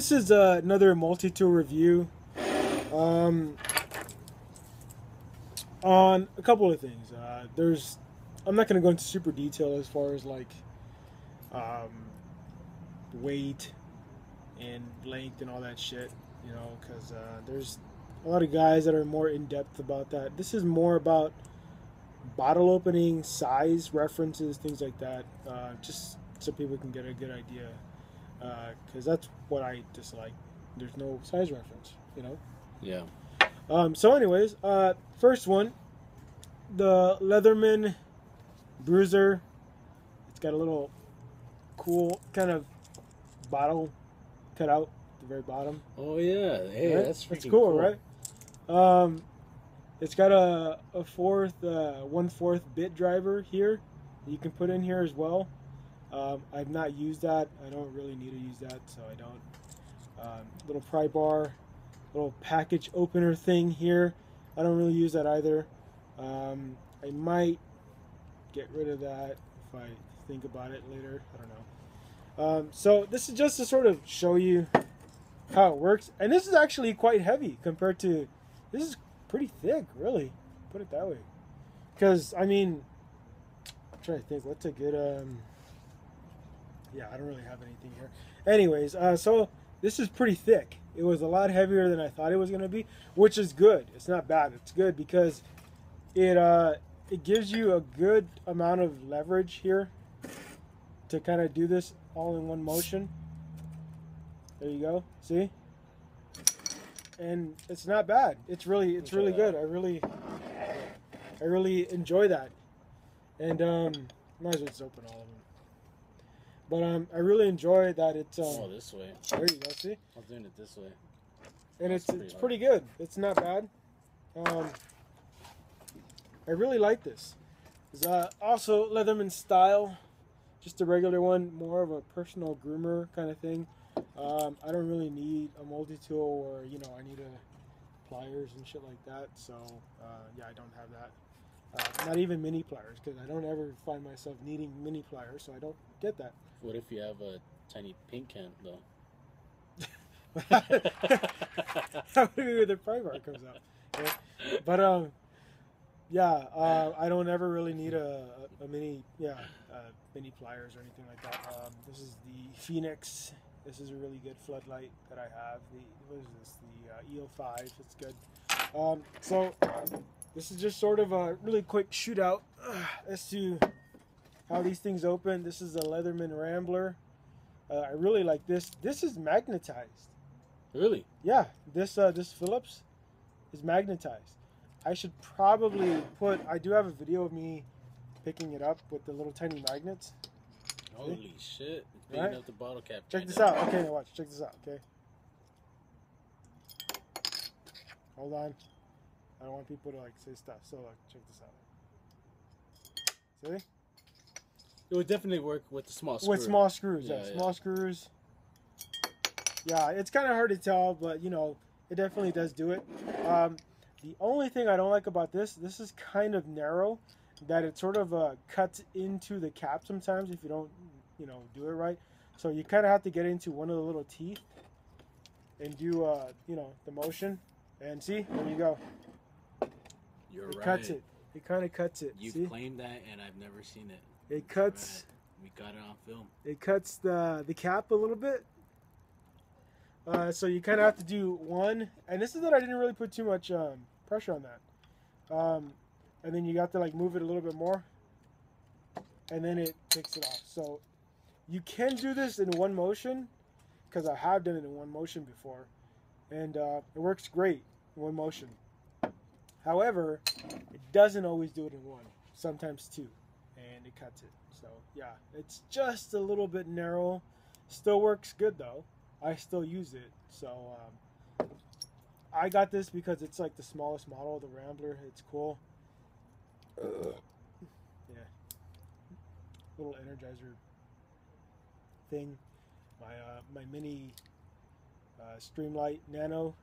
This is another multi-tool review um, on a couple of things. I'm not going to go into super detail as far as like um, weight and length and all that shit, you know, because there's a lot of guys that are more in depth about that. This is more about bottle opening, size references, things like that, just so people can get a good idea. Because that's what I dislike. There's no size reference, you know. Yeah. So, anyways, first one, the Leatherman Bruiser. It's got a little cool kind of bottle cut out at the very bottom. Oh yeah. Hey, right? that's freaking It's cool, cool, right? It's got a 1/4 bit driver here that you can put in here as well. I've not used that. I don't really need to use that, so I don't. Little pry bar, little package opener thing here. I don't really use that either. I might get rid of that if I think about it later. I don't know. So this is just to sort of show you how it works. And this is actually quite heavy compared to... This is pretty thick, really. Put it that way. Because, I mean... I'm trying to think. What's a good... Yeah, I don't really have anything here. Anyways, so this is pretty thick. It was a lot heavier than I thought it was going to be, which is good. It's not bad. It's good because it gives you a good amount of leverage here to kind of do this all in one motion. There you go. See? And it's not bad. It's really good. I really enjoy that. And might as well just open all of them. But I really enjoy that it's this way. There you go, see? I was doing it this way. And it's pretty good. It's not bad. I really like this. It's also Leatherman style. Just a regular one, more of a personal groomer kind of thing. I don't really need a multi-tool or, you know, I need pliers and shit like that. So, yeah, I don't have that. Not even mini pliers, because I don't ever find myself needing mini pliers, so I don't get that. What if you have a tiny pink can, though? That would be where the pry bar comes out. Yeah. But, yeah, I don't ever really need a mini, mini pliers or anything like that. This is the Phoenix. This is a really good floodlight that I have. What is this? The EO5. It's good. So this is just sort of a really quick shootout as to how these things open. This is a Leatherman Rambler. I really like this. This is magnetized. Really? Yeah. This Phillips is magnetized. I should probably I do have a video of me picking it up with the little tiny magnets. Holy shit. It's big enough the bottle cap. Check this out. Okay, now watch. Check this out, okay? Hold on. I don't want people to like say stuff. So check this out. See? It would definitely work with the small screws. With small screws, yeah. Small screws. Yeah, it's kind of hard to tell, but you know, it definitely does do it. The only thing I don't like about this is kind of narrow, that it sort of cuts into the cap sometimes if you don't, you know, do it right. So you kind of have to get into one of the little teeth and do, you know, the motion. And see, there you go. You're it right. Cuts it. It kind of cuts it. You've claimed that, and I've never seen it. It cuts. Right. We got it on film. It cuts the cap a little bit. So you kind of have to do one. And this is that I didn't really put too much pressure on that. And then you got to like move it a little bit more. And then it takes it off. So you can do this in one motion, because I have done it in one motion before. And it works great in one motion. However, it doesn't always do it in one. Sometimes two. And it cuts it. So yeah, it's just a little bit narrow. Still works good though. I still use it. So I got this because it's like the smallest model of the Rambler. It's cool. Yeah. Little Energizer thing. My mini Streamlight Nano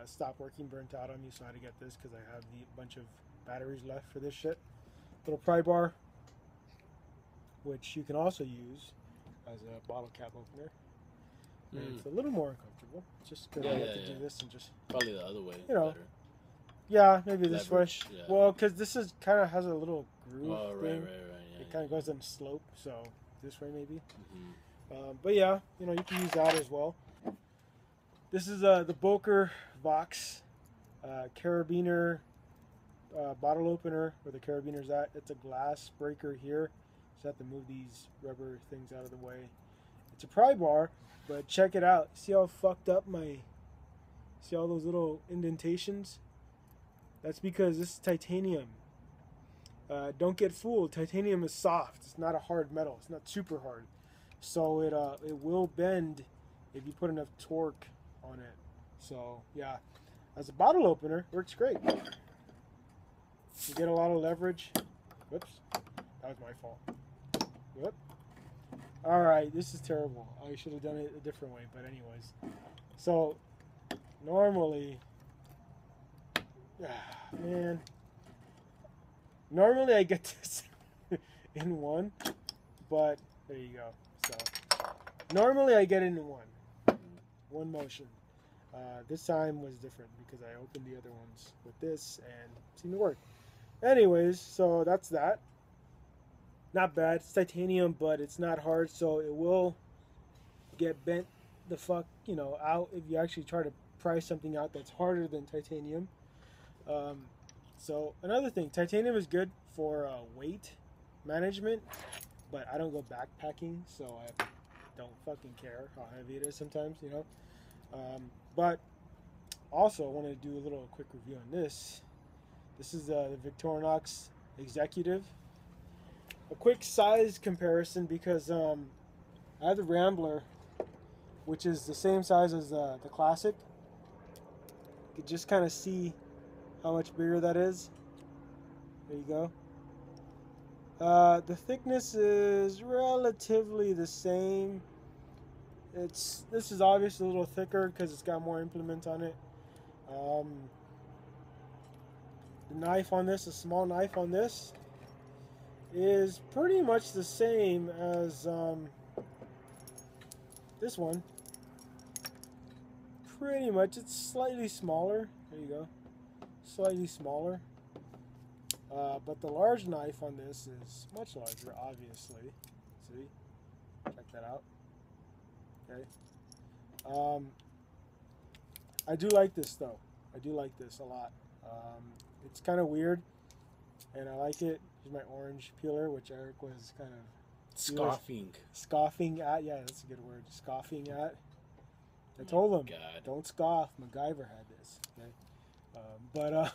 stopped working, burnt out on me, so I had to get this because I have a bunch of batteries left for this shit. Little pry bar, which you can also use as a bottle cap opener. And it's a little more uncomfortable. Just because I have to do this and just... Probably the other way. You know. Better. Yeah, maybe this way. Yeah. Well, because this is kind of has a little groove thing. Right. Yeah, it kind of goes in a slope, so this way maybe. But yeah, you know, you can use that as well. This is the Boker Victorinox carabiner bottle opener, where the carabiner's at. It's a glass breaker here, so I have to move these rubber things out of the way. It's a pry bar, but check it out. See how fucked up see all those little indentations? That's because this is titanium. Don't get fooled. Titanium is soft. It's not a hard metal. It's not super hard. So it will bend if you put enough torque on it. So yeah, as a bottle opener, works great. You get a lot of leverage. Whoops, that was my fault. Whoop. All right, this is terrible. I should have done it a different way, but anyways. So normally, man, normally I get this in one, but there you go. So normally I get it in one motion. This time was different because I opened the other ones with this and it seemed to work. Anyways, so that's that. Not bad. It's titanium, but it's not hard, so it will get bent the fuck, you know, out if you actually try to pry something out that's harder than titanium. So another thing, titanium is good for weight management, but I don't go backpacking, so I don't fucking care how heavy it is sometimes, you know. But also I want to do a little quick review on this. This is the Victorinox Executive. A quick size comparison because I have the Rambler, which is the same size as the Classic. You can just kind of see how much bigger that is. There you go. The thickness is relatively the same. This is obviously a little thicker because it's got more implements on it. The knife on this, a small knife on this, is pretty much the same as this one. Pretty much, it's slightly smaller. There you go. Slightly smaller. But the large knife on this is much larger, obviously. See? Check that out. Okay. I do like this though. I do like this a lot. It's kind of weird, and I like it. Here's my orange peeler, which Eric was kind of scoffing at. Yeah, that's a good word. Scoffing at. I told him, don't scoff. MacGyver had this. Okay.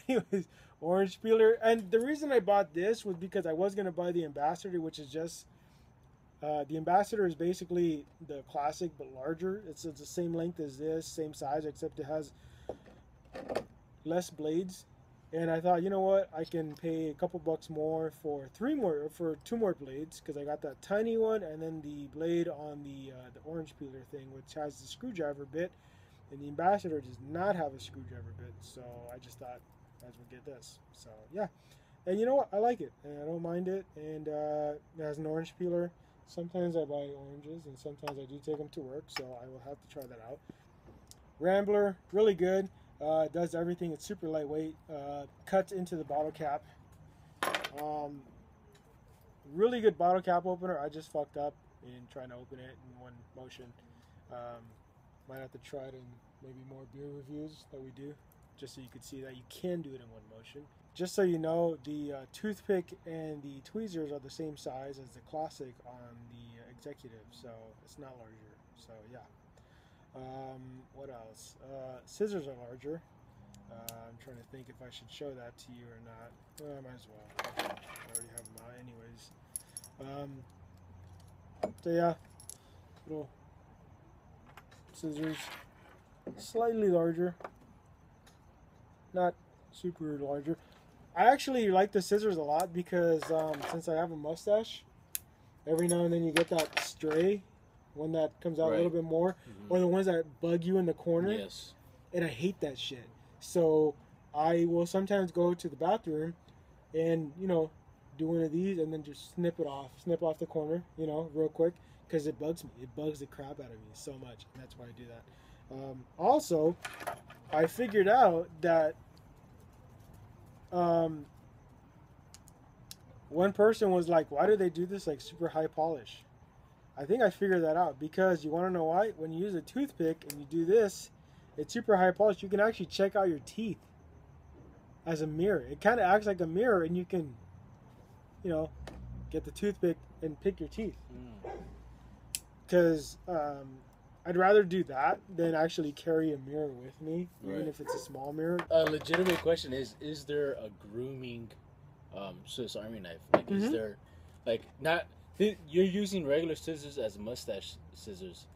Anyways, orange peeler. And the reason I bought this was because I was going to buy the Ambassador, which is just... the Ambassador is basically the Classic, but larger. It's the same length as this, same size, except it has less blades. And I thought, you know what, I can pay a couple bucks more for two more blades, because I got that tiny one and then the blade on the orange peeler thing, which has the screwdriver bit, and the Ambassador does not have a screwdriver bit. So I just thought I might as well get this. So yeah, and you know what, I like it and I don't mind it, and it has an orange peeler. Sometimes I buy oranges and sometimes I do take them to work, so I will have to try that out. Rambler, really good. It does everything. It's super lightweight. Cuts into the bottle cap. Really good bottle cap opener. I just fucked up in trying to open it in one motion. Might have to try it in maybe more beer reviews that we do, just so you could see that you can do it in one motion. Just so you know, the toothpick and the tweezers are the same size as the Classic on the Executive, so it's not larger. So yeah. What else? Scissors are larger. I'm trying to think if I should show that to you or not. Well, I might as well. I already have them out anyways. So yeah, little scissors. Slightly larger. Not super larger. I actually like the scissors a lot because since I have a mustache, every now and then you get that stray one that comes out a little bit more, or the ones that bug you in the corner. Yes. And I hate that shit. So I will sometimes go to the bathroom and, you know, do one of these and then just snip off the corner, you know, real quick. because it bugs me. It bugs the crap out of me so much, and that's why I do that. Also, I figured out that one person was like, "Why do they do this like super high polish?" I think I figured that out because you want to know why? When you use a toothpick and you do this, it's super high polish. You can actually check out your teeth as a mirror. It kind of acts like a mirror, and you can, you know, get the toothpick and pick your teeth. Because I'd rather do that than actually carry a mirror with me, even if it's a small mirror. A legitimate question is there a grooming Swiss Army knife? Like, is there, like, not, you're using regular scissors as mustache scissors,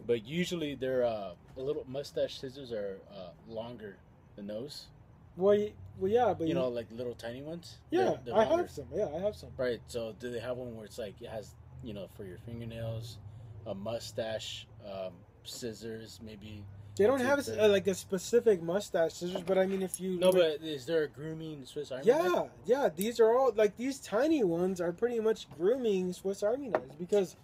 but usually they're, a little mustache scissors are longer than those. Well, yeah, but you know, like little tiny ones. Yeah, they're I longer. have some. Yeah, I have some. Right. So, do they have one where it's like it has, you know, for your fingernails, a mustache, scissors, maybe? They don't have like a specific mustache scissors, but I mean, if you but is there a grooming Swiss Army knife? Yeah. These are all like these tiny ones are pretty much grooming Swiss Army knives because,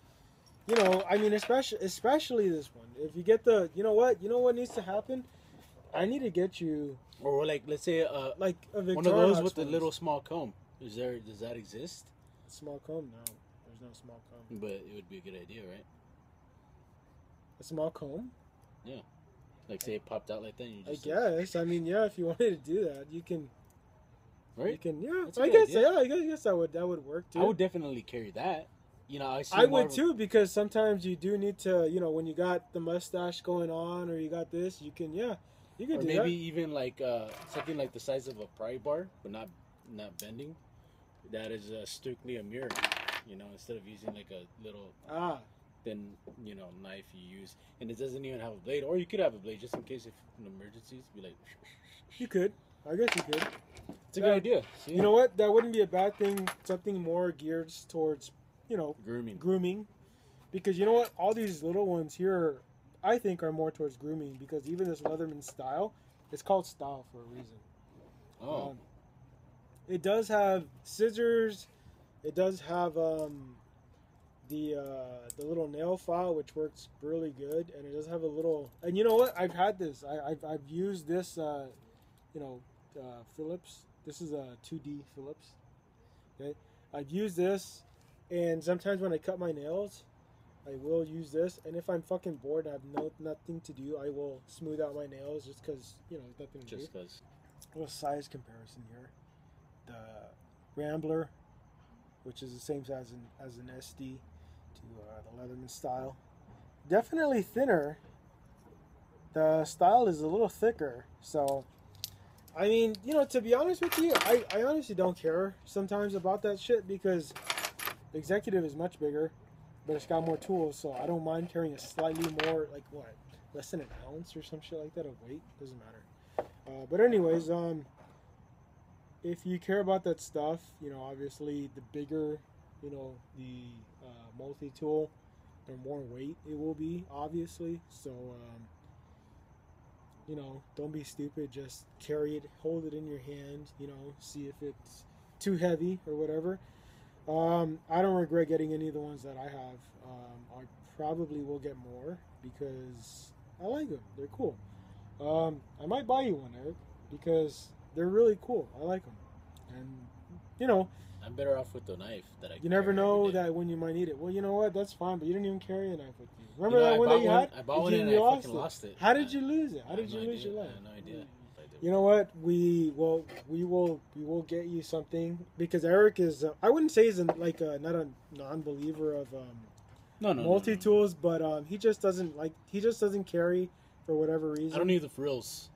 you know, I mean, especially this one. If you get the, you know what needs to happen? I need to get you. Or like, let's say, like a Victorinox one of those with the little small comb. Does that exist? Small comb? No, there's no small comb. But it would be a good idea, right? A small comb? Yeah. Like, say it popped out like that. And you just, I guess. I mean, yeah. If you wanted to do that, you can. Right. You can. Yeah. That's I guess. Yeah. I guess that would work too. I would definitely carry that. You know, I would too, because sometimes you do need to. You know, when you got the mustache going on, or you got this, you can. Yeah. You could or do maybe that. even like something like the size of a pry bar, but not bending. That is strictly a mirror. You know, instead of using like a little thin, you know, knife you use, and it doesn't even have a blade, or you could have a blade just in case if an emergencies. Be like, you could. I guess you could. It's a good idea. See? You know what? That wouldn't be a bad thing. Something more geared towards, you know, grooming, because you know what? All these little ones here, I think, are more towards grooming, because even this Leatherman style, it's called style for a reason. Oh. It does have scissors. It does have the little nail file, which works really good, and it does have a little. And you know what? I've had this. I've used this. You know, Phillips. This is a 2D Phillips. Okay, I've used this, and sometimes when I cut my nails, I will use this. And if I'm fucking bored and I have nothing to do, I will smooth out my nails just because, you know, there's nothing to do. Just because. A little size comparison here. The Rambler, which is the same size as an SD, to the Leatherman style. Definitely thinner. The style is a little thicker. So, I mean, you know, to be honest with you, I honestly don't care sometimes about that shit, because the Executive is much bigger, but it's got more tools, so I don't mind carrying a slightly more, like, what, less than an ounce or some shit like that of weight. Doesn't matter. But anyways, if you care about that stuff, you know, obviously the bigger, you know, the multi-tool, the more weight it will be, obviously. So, you know, don't be stupid. Just carry it, hold it in your hand, you know, see if it's too heavy or whatever. I don't regret getting any of the ones that I have. I probably will get more because I like them. They're cool. I might buy you one, Eric, because they're really cool. I like them. And, you know, I'm better off with the knife that I. You never know that when you might need it. Well, you know what? That's fine, but you didn't even carry a knife with you. Remember that one that you had? I bought one and I fucking lost it. How did you lose it? How did you lose your life? I have no idea. You know what? We will get you something, because Eric is. I wouldn't say he's not a non-believer of multi-tools, but he just doesn't carry for whatever reason. I don't need the frills.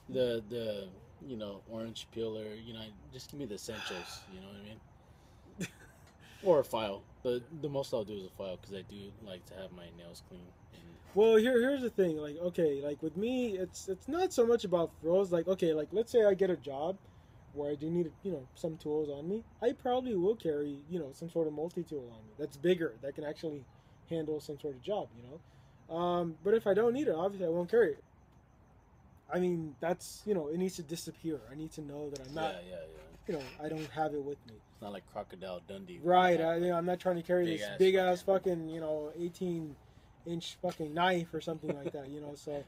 The you know, orange peeler, you know, just give me the essentials, you know what I mean? Or a file. But the most I'll do is a file, because I do like to have my nails clean. Well, here's the thing. Like, okay, like with me, it's not so much about frills. Like, okay, like let's say I get a job where I do need, you know, some tools on me. I probably will carry, you know, some sort of multi-tool on me that's bigger, that can actually handle some sort of job, you know. But if I don't need it, obviously I won't carry it. I mean, that's, you know, it needs to disappear. I need to know that I'm not I don't have it with me. It's not like Crocodile Dundee. Right. I'm not trying to carry this big ass fucking 18-inch fucking knife or something like that. So.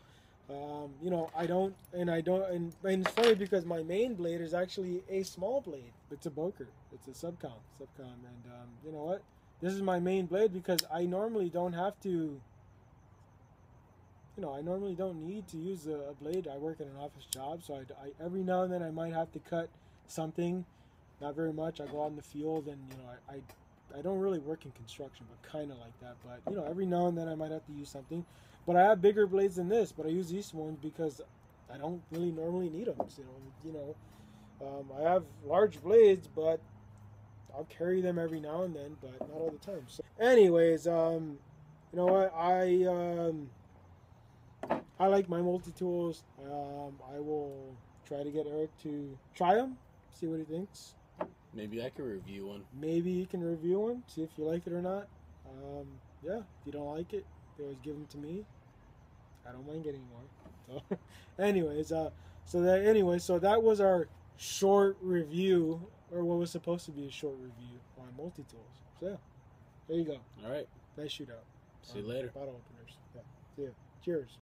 I don't, and it's funny because my main blade is actually a small blade. It's a Boker. It's a subcom, and you know what? This is my main blade because I normally don't have to. I normally don't need to use a blade. I work in an office job, so I every now and then I might have to cut something. Not very much. I go out in the field, and I don't really work in construction, but kind of like that. But every now and then I might have to use something. But I have bigger blades than this, but I use these ones because I don't really normally need them. I have large blades, but I'll carry them every now and then, but not all the time. So, anyways, you know what? I like my multi-tools. I will try to get Eric to try them, see what he thinks. Maybe I can review one. Maybe you can review one, see if you like it or not. Yeah, if you don't like it, you always give them to me. I don't mind getting more. So, anyways, so that was our short review, or what was supposed to be a short review on multi-tools. So, yeah, there you go. All right. Nice shootout. See you later. Bottle openers. Yeah. See ya. Cheers.